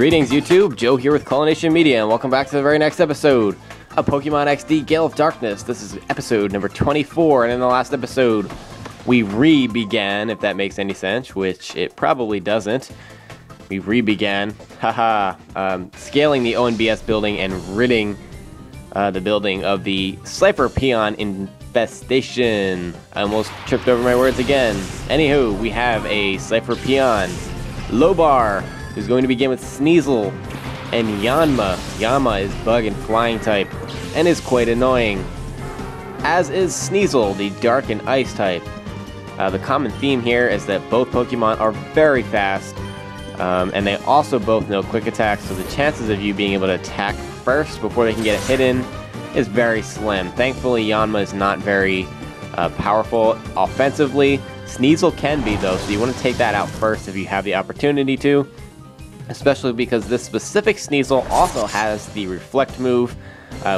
Greetings YouTube, Joe here with Culination Media, and welcome back to the very next episode of Pokemon XD Gale of Darkness. This is episode number 24, and in the last episode, we re-began, if that makes any sense, which it probably doesn't. We re-began, scaling the ONBS building and ridding the building of the Slifer-Peon infestation. I almost tripped over my words again. Anywho, we have a Slifer-Peon, Lobar, who's going to begin with Sneasel, and Yanma. Yanma is bug and flying type, and is quite annoying. As is Sneasel, the dark and ice type. The common theme here is that both Pokemon are very fast, and they also both know quick attacks, so the chances of you being able to attack first before they can get a hit in is very slim. Thankfully, Yanma is not very powerful offensively. Sneasel can be, though, so you want to take that out first if you have the opportunity to. Especially because this specific Sneasel also has the Reflect move,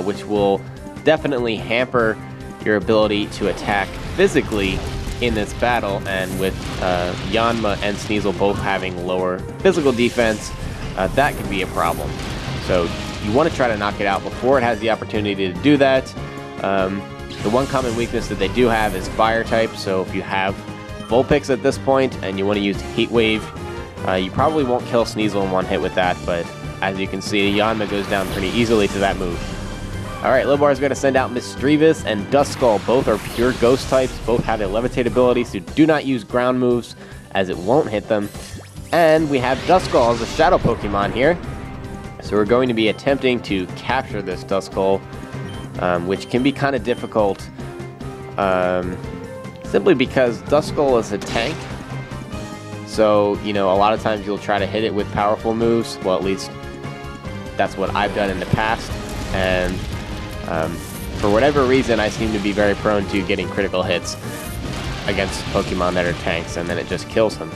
which will definitely hamper your ability to attack physically in this battle, and with Yanma and Sneasel both having lower physical defense, that can be a problem. So you want to try to knock it out before it has the opportunity to do that. The one common weakness that they do have is Fire type, so if you have Vulpix at this point and you want to use Heat Wave, you probably won't kill Sneasel in one hit with that, but as you can see, Yanma goes down pretty easily to that move. Alright, Lobar is going to send out Misdreavus and Duskull. Both are pure ghost types, both have a levitate ability, so do not use ground moves, as it won't hit them. And we have Duskull as a shadow Pokemon here, so we're going to be attempting to capture this Duskull, which can be kind of difficult, simply because Duskull is a tank. So, you know, a lot of times you'll try to hit it with powerful moves. Well, at least that's what I've done in the past. And for whatever reason, I seem to be very prone to getting critical hits against Pokemon that are tanks, and then it just kills them.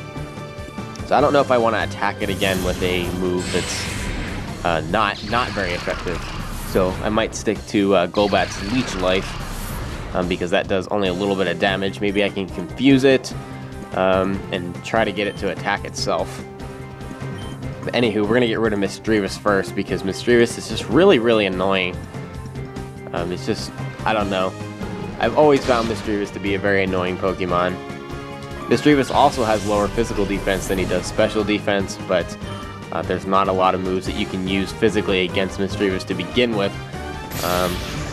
So I don't know if I want to attack it again with a move that's not very effective. So I might stick to Golbat's Leech Life, because that does only a little bit of damage. Maybe I can confuse it. And try to get it to attack itself. But anywho, we're going to get rid of Misdreavus first, because Misdreavus is just really annoying. It's just, I don't know. I've always found Misdreavus to be a very annoying Pokemon. Misdreavus also has lower physical defense than he does special defense, but there's not a lot of moves that you can use physically against Misdreavus to begin with.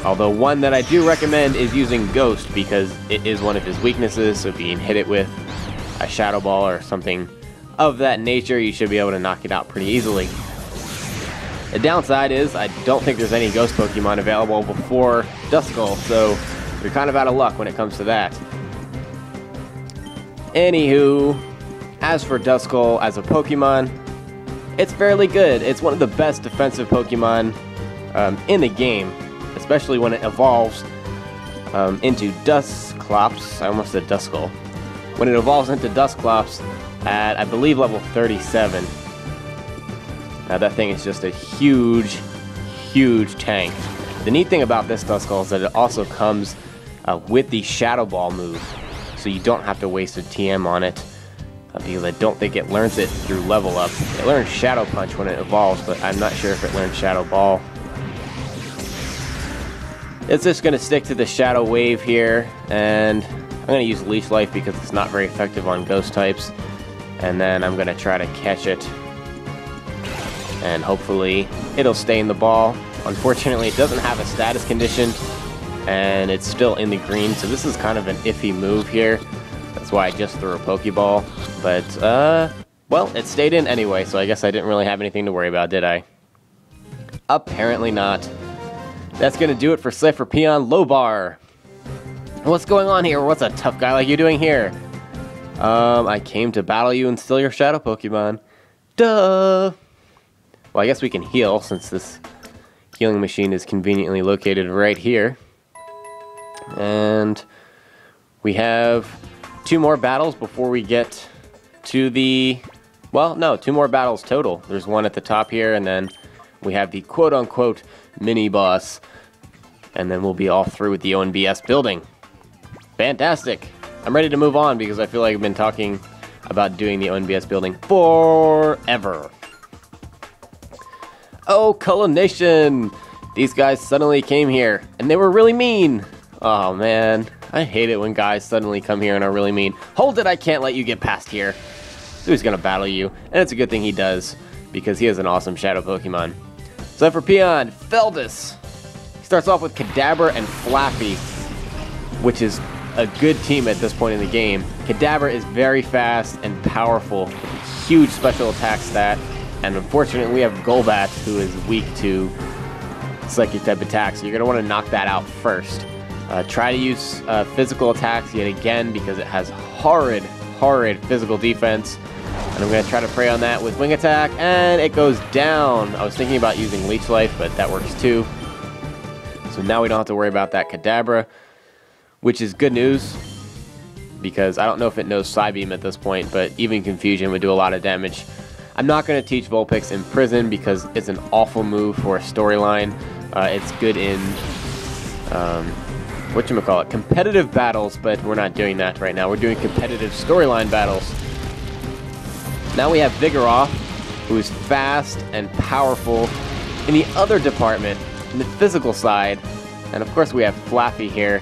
Although one that I do recommend is using Ghost, because it is one of his weaknesses, so if you can hit it with a Shadow Ball or something of that nature, you should be able to knock it out pretty easily. The downside is I don't think there's any Ghost Pokemon available before Duskull, so you're kind of out of luck when it comes to that. Anywho, as for Duskull as a Pokemon, it's fairly good. It's one of the best defensive Pokemon in the game, especially when it evolves into Dusclops. I almost said Duskull. When it evolves into Dusclops at, I believe, level 37. That thing is just a huge tank. The neat thing about this Duskull is that it also comes with the Shadow Ball move, so you don't have to waste a TM on it, because I don't think it learns it through level up. It learns Shadow Punch when it evolves, but I'm not sure if it learns Shadow Ball. It's just going to stick to the Shadow Wave here, and I'm going to use Leech Life because it's not very effective on Ghost types. And then I'm going to try to catch it, and hopefully it'll stay in the ball. Unfortunately, it doesn't have a status condition, and it's still in the green, so this is kind of an iffy move here. That's why I just threw a Pokeball. But, well, it stayed in anyway, so I guess I didn't really have anything to worry about, did I? Apparently not. That's going to do it for Slifer-Peon Lobar. What's going on here? What's a tough guy like you doing here? I came to battle you and steal your shadow Pokemon. Duh! Well, I guess we can heal, since this healing machine is conveniently located right here. And we have 2 more battles before we get to the... Well, no, 2 more battles total. There's one at the top here, and then we have the quote-unquote mini-boss. And then we'll be all through with the ONBS building. Fantastic! I'm ready to move on because I feel like I've been talking about doing the ONBS building forever. Oh, Color Nation! These guys suddenly came here, and they were really mean. Oh, man. I hate it when guys suddenly come here and are really mean. Hold it, I can't let you get past here. So he's gonna battle you, and it's a good thing he does, because he is an awesome Shadow Pokemon. So for Peon, Feldus. He starts off with Kadabra and Flappy, which is a good team at this point in the game. Kadabra is very fast and powerful, with a huge special attack stat, and unfortunately we have Golbat, who is weak to Psychic type attacks, so you're going to want to knock that out first. Try to use physical attacks yet again, because it has horrid physical defense. And I'm going to try to prey on that with Wing Attack, and it goes down. I was thinking about using Leech Life, but that works too. So now we don't have to worry about that Kadabra, which is good news, because I don't know if it knows Psybeam at this point, but even Confusion would do a lot of damage. I'm not going to teach Vulpix Imprison, because it's an awful move for a storyline. It's good in, whatchamacallit, competitive battles, but we're not doing that right now. We're doing competitive storyline battles. Now we have Vigoroth, who is fast and powerful in the other department, in the physical side. And of course we have Flappy here,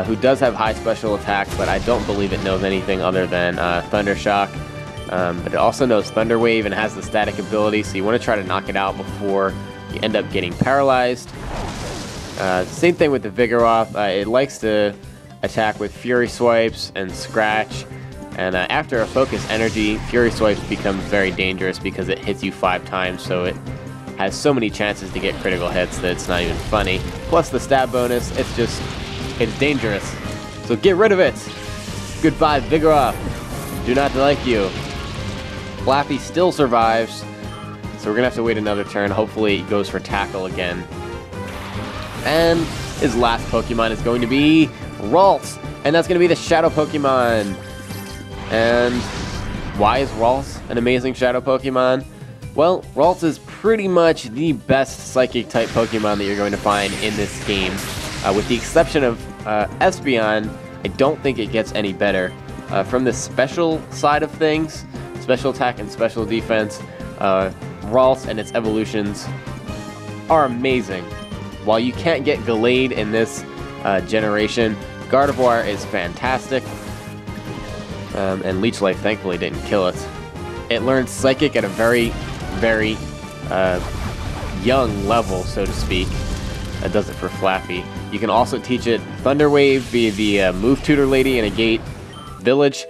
who does have high special attacks, but I don't believe it knows anything other than Thunder Shock. But it also knows Thunder Wave and has the static ability, so you want to try to knock it out before you end up getting paralyzed. Same thing with the Vigoroth. It likes to attack with Fury Swipes and Scratch. And after a Focus Energy, Fury Swipes becomes very dangerous because it hits you 5 times, so it has so many chances to get critical hits that it's not even funny. Plus the stab bonus, it's dangerous. So get rid of it! Goodbye, Vigoroth! Do not like you. Flappy still survives, so we're gonna have to wait another turn. Hopefully he goes for Tackle again. And his last Pokemon is going to be Ralts, and that's gonna be the Shadow Pokemon. And why is Ralts an amazing Shadow Pokemon? Well, Ralts is pretty much the best Psychic type Pokemon that you're going to find in this game. With the exception of Espeon, I don't think it gets any better. From the special side of things, special attack and special defense, Ralts and its evolutions are amazing. While you can't get Gallade in this generation, Gardevoir is fantastic. And Leech Life thankfully didn't kill it. It learns Psychic at a very young level, so to speak. That does it for Flappy. You can also teach it Thunder Wave via the Move Tutor Lady in a Gate Village,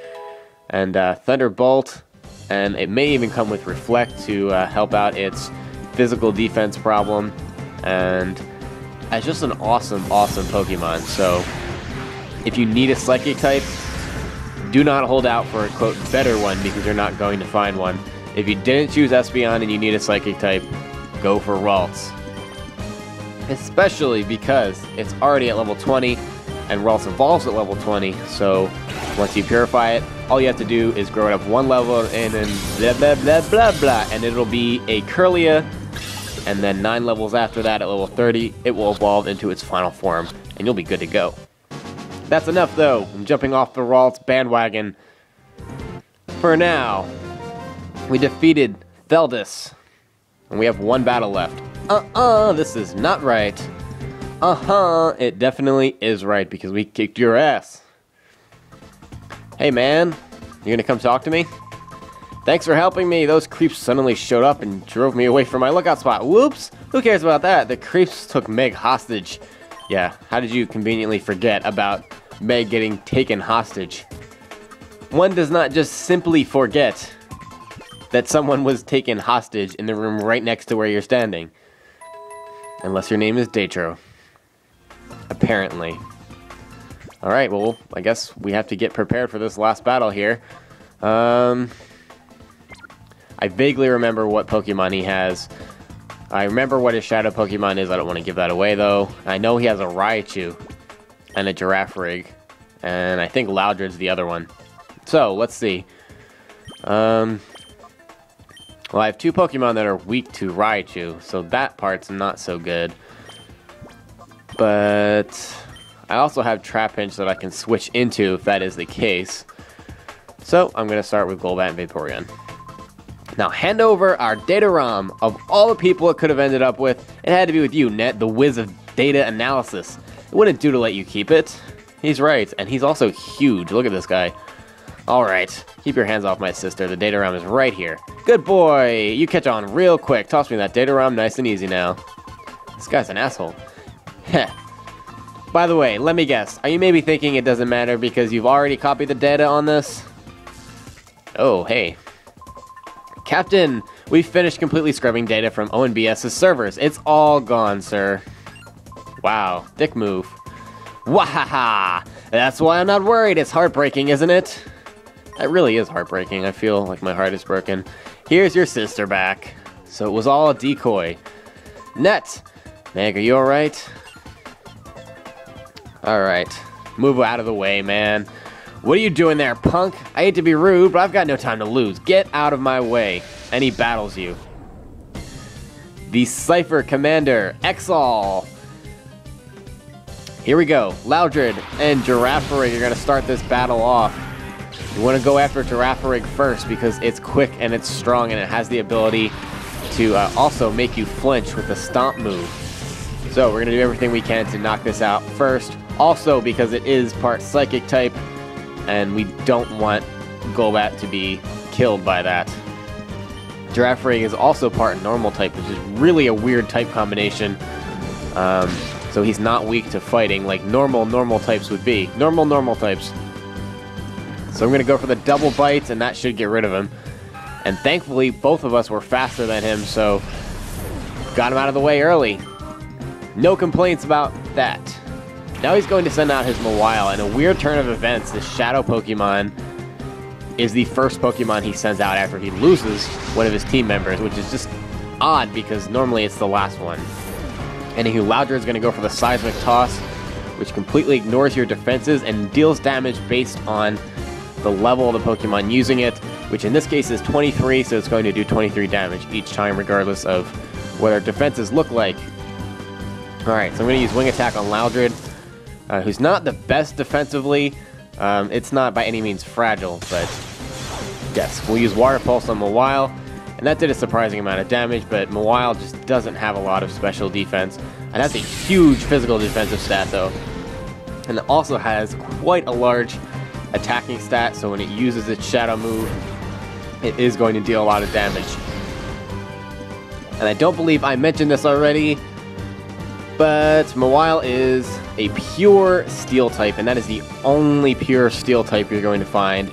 and Thunderbolt, and it may even come with Reflect to help out its physical defense problem. And it's just an awesome Pokemon. So if you need a Psychic type, do not hold out for a quote better one, because you're not going to find one. If you didn't choose Espeon and you need a Psychic type, go for Ralts. Especially because it's already at level 20, and Ralts evolves at level 20, so once you purify it, all you have to do is grow it up 1 level, and then blah blah blah blah blah, and it'll be a Kirlia, and then 9 levels after that, at level 30, it will evolve into its final form, and you'll be good to go. That's enough, though. I'm jumping off the Ralts bandwagon. For now, we defeated Feldus, and we have 1 battle left. This is not right. It definitely is right, because we kicked your ass. Hey, man, you gonna come talk to me? Thanks for helping me. Those creeps suddenly showed up and drove me away from my lookout spot. Whoops! Who cares about that? The creeps took Meg hostage. Yeah, how did you conveniently forget about Meg getting taken hostage? One does not just simply forget that someone was taken hostage in the room right next to where you're standing. Unless your name is Datro. Apparently. Alright, well, I guess we have to get prepared for this last battle here. I vaguely remember what Pokemon he has. I remember what his Shadow Pokemon is. I don't want to give that away, though. I know he has a Raichu and a Girafarig. And I think Loudred's the other one. So, let's see. Well, I have 2 Pokemon that are weak to Raichu, so that part's not so good. But I also have Trapinch that I can switch into if that is the case. So I'm going to start with Golbat and Vaporeon. Now hand over our data ROM. Of all the people it could have ended up with, it had to be with you, Net, the whiz of data analysis. It wouldn't do to let you keep it. He's right, and he's also huge. Look at this guy. Alright, keep your hands off my sister. The data ROM is right here. Good boy! You catch on real quick. Toss me that data ROM nice and easy now. This guy's an asshole. Heh. By the way, let me guess. Are you maybe thinking it doesn't matter because you've already copied the data on this? Oh, hey. Captain, we've finished completely scrubbing data from ONBS's servers. It's all gone, sir. Wow, dick move. Wahaha! That's why I'm not worried. It's heartbreaking, isn't it? That really is heartbreaking. I feel like my heart is broken. Here's your sister back. So it was all a decoy. Net! Meg, are you alright? Alright. Move out of the way, man. What are you doing there, punk? I hate to be rude, but I've got no time to lose. Get out of my way. And he battles you. The Cypher Commander, Exal. Here we go. Loudred and Girafarig are going to start this battle off. You want to go after Girafarig first because it's quick and it's strong and it has the ability to also make you flinch with the Stomp move. So we're going to do everything we can to knock this out first. Also because it is part Psychic type and we don't want Golbat to be killed by that. Girafarig is also part Normal type, which is really a weird type combination. So he's not weak to fighting like normal types would be. Normal types. So I'm going to go for the double bites, and that should get rid of him. And thankfully, both of us were faster than him, so got him out of the way early. No complaints about that. Now he's going to send out his Mawile, and a weird turn of events, the Shadow Pokemon is the first Pokemon he sends out after he loses one of his team members, which is just odd because normally it's the last one. Anywho, Loudred is going to go for the Seismic Toss, which completely ignores your defenses and deals damage based on the level of the Pokemon using it, which in this case is 23, so it's going to do 23 damage each time, regardless of what our defenses look like. Alright, so I'm going to use Wing Attack on Loudred, who's not the best defensively. It's not by any means fragile, but yes, we'll use Water Pulse on Mawile, and that did a surprising amount of damage, but Mawile just doesn't have a lot of special defense, and that's a huge physical defensive stat though. And it also has quite a large attacking stat, so when it uses its Shadow move, it is going to deal a lot of damage. And I don't believe I mentioned this already, but Mawile is a pure Steel type, and that is the only pure Steel type you're going to find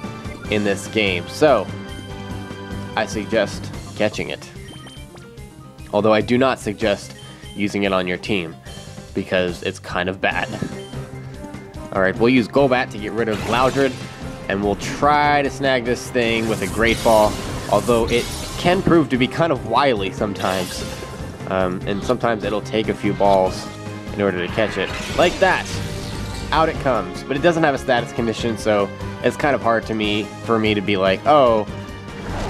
in this game. So, I suggest catching it. Although I do not suggest using it on your team, because it's kind of bad. Alright, we'll use Golbat to get rid of Loudred, and we'll try to snag this thing with a Great Ball, although it can prove to be kind of wily sometimes. And sometimes it'll take a few balls in order to catch it. Like that! Out it comes. But it doesn't have a status condition, so it's kind of hard for me to be like, oh,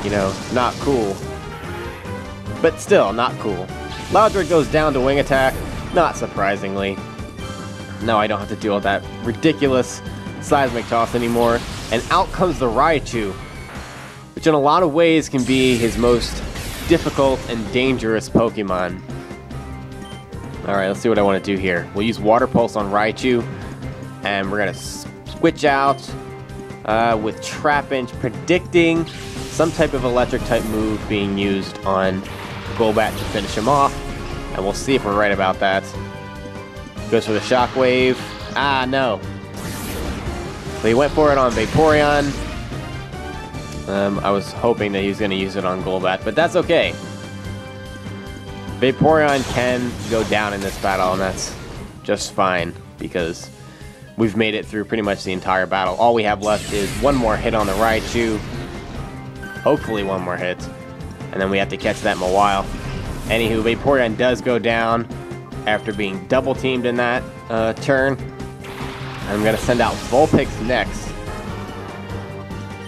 you know, not cool. But still, not cool. Loudred goes down to Wing Attack, not surprisingly. Now I don't have to deal with that ridiculous Seismic Toss anymore. And out comes the Raichu, which in a lot of ways can be his most difficult and dangerous Pokemon. Alright, let's see what I want to do here. We'll use Water Pulse on Raichu, and we're going to switch out with Trapinch, predicting some type of electric type move being used on Golbat to finish him off, and we'll see if we're right about that. Goes for the Shockwave. Ah, no. So he went for it on Vaporeon. I was hoping that he was going to use it on Golbat, but that's okay. Vaporeon can go down in this battle, and that's just fine, because we've made it through pretty much the entire battle. All we have left is one more hit on the Raichu. Hopefully one more hit. And then we have to catch that Mawile. Anywho, Vaporeon does go down after being double-teamed in that turn. I'm going to send out Vulpix next.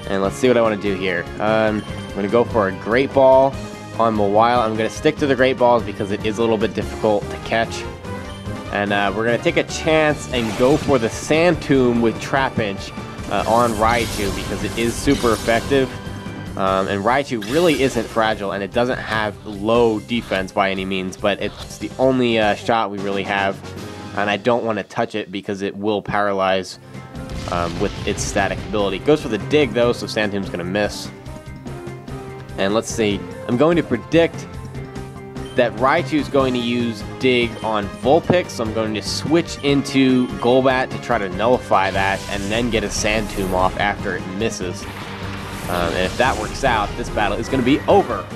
And let's see what I want to do here. I'm going to go for a Great Ball on Mawile. I'm going to stick to the Great Balls because it is a little bit difficult to catch. And we're going to take a chance and go for the Sand Tomb with Trapinch on Raichu because it is super effective. And Raichu really isn't fragile, and it doesn't have low defense by any means, but it's the only shot we really have, and I don't want to touch it because it will paralyze with its static ability. Goes for the dig, though, so Sandtomb's going to miss. And let's see. I'm going to predict that Raichu's going to use dig on Vulpix, so I'm going to switch into Golbat to try to nullify that, and then get a Sandtomb off after it misses. And if that works out, this battle is going to be over.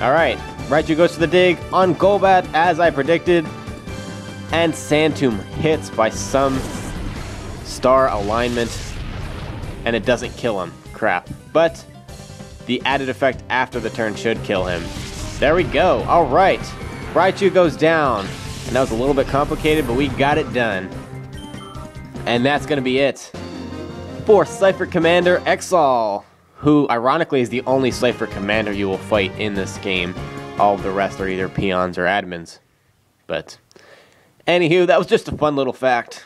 Alright, Raichu goes for the dig on Golbat, as I predicted. And Sandtomb hits by some star alignment. And it doesn't kill him. Crap. But the added effect after the turn should kill him. There we go. Alright. Raichu goes down. And that was a little bit complicated, but we got it done. And that's going to be it for Cypher Commander Exalt, who, ironically, is the only Cypher Commander you will fight in this game. All of the rest are either peons or admins. But, anywho, that was just a fun little fact.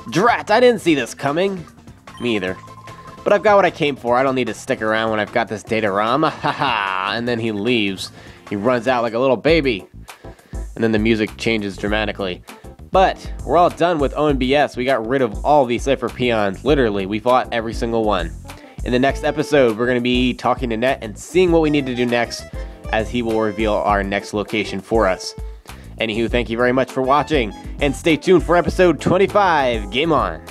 Drat, I didn't see this coming. Me either. But I've got what I came for. I don't need to stick around when I've got this Datarama. Haha! And then he leaves. He runs out like a little baby. And then the music changes dramatically. But, we're all done with ONBS. We got rid of all these Cypher peons. Literally, we fought every single one. In the next episode, we're going to be talking to Net and seeing what we need to do next, as he will reveal our next location for us. Anywho, thank you very much for watching, and stay tuned for episode 25. Game on!